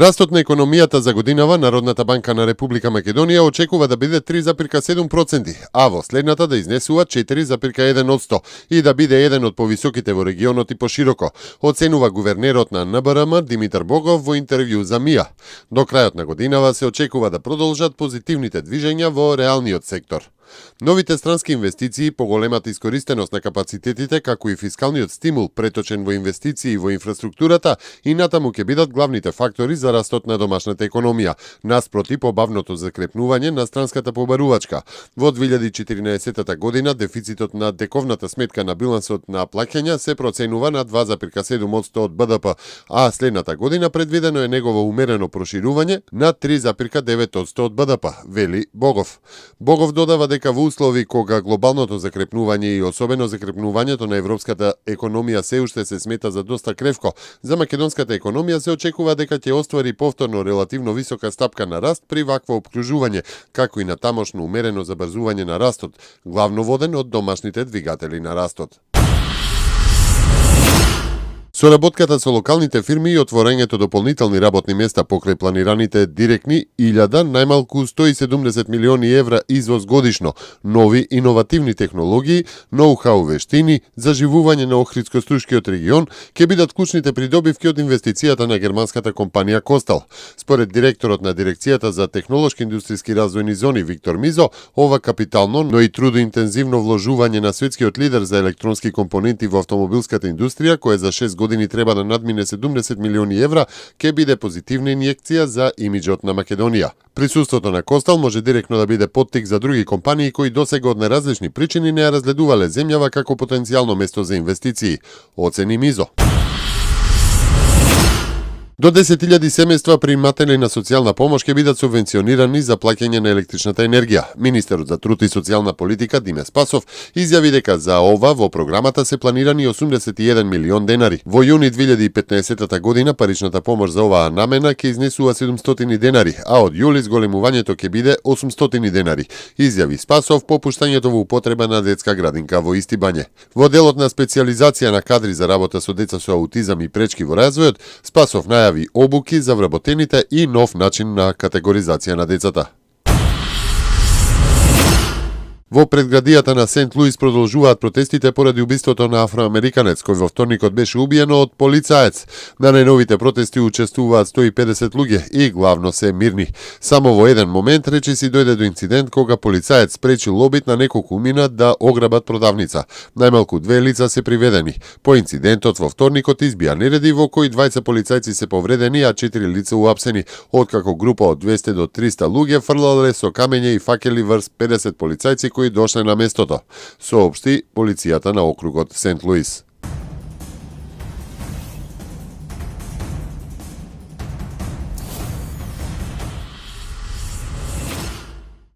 Растот на економијата за годинава Народната банка на Република Македонија очекува да биде 3,7%, а во следната да изнесува 4,1% и да биде еден од повисоките во регионот и пошироко, оценува гувернерот на НБРМ Димитар Богов во интервју за МИА. До крајот на годинава се очекува да продолжат позитивните движења во реалниот сектор. Новите странски инвестиции, поголемата искористеност на капацитетите, како и фискалниот стимул преточен во инвестиции во инфраструктурата и натаму ќе бидат главните фактори за растот на домашната економија, наспроти побавното закрепнување на странската побарувачка. Во 2014 година дефицитот на дековната сметка на билансот на плаќања се проценува на 2,7% од БДП, а следната година предвидено е негово умерено проширување на 3,9% од БДП, вели Богов. Богов додава дека во услови кога глобалното закрепнување и особено закрепнувањето на европската економија се уште се смета за доста кревко, за македонската економија се очекува дека ќе оствари повторно релативно висока стапка на раст при вакво опкружување, како и на тамошно умерено забрзување на растот, главно воден од домашните двигатели на растот. Соработката со локалните фирми и отворењето дополнителни работни места покрај планираните директни 1000, најмалку 170 милиони евра извоз годишно, нови иновативни технологии, ноу-хау вештини, заживување на Охридско-Струшкиот регион ќе бидат клучните придобивки од инвестицијата на германската компанија Костал. Според директорот на дирекцијата за технолошки индустријски развојни зони Виктор Мизо, ова капитално, но и трудоинтензивно вложување на светскиот лидер за електронски компоненти во автомобилската индустрија, кој за 6 години треба да надмине 70 милиони евра, ќе биде позитивна инјекција за имиџот на Македонија. Присуството на Костал може директно да биде поттик за други компании кои досега од неразлични причини не ја разгледувале земјава како потенцијално место за инвестиции, оцени Мизо. До 10.000 семејства приматели на социјална помош ќе бидат субвенционирани за плаќање на електричната енергија. Министерот за труд и социјална политика Диме Спасов изјави дека за ова во програмата се планирани 81 милион денари. Во јуни 2015 година паричната помош за оваа намена ќе изнесува 700 денари, а од јули зголемувањето ќе биде 800 денари, изјави Спасов по пуштањето во употреба на детска градинка во Исти Бање. Во делот на специјализација на кадри за работа со деца со аутизам и пречки во развојот, Спасов најави обуки за вработените и нов начин на категоризација на децата. Во предградијата на Сент Луис продолжуваат протестите поради убиството на афроамериканец кој во вторникот беше убиен од полицаец. На најновите протести учествуваат 150 луѓе и главно се мирни. Само во еден момент речиси дојде до инцидент кога полицаец спречи лобит на неколку мина да ограбат продавница. Најмалку 2 лица се приведени. По инцидентот во вторникот избија нереди во кои 20 полицајци се повредени, а 4 лица уапсени, откако група од 200 до 300 луѓе фрлале со камења и факели врз 50 полицајци кои дошле на местото, соопшти полицијата на округот Сент Луис.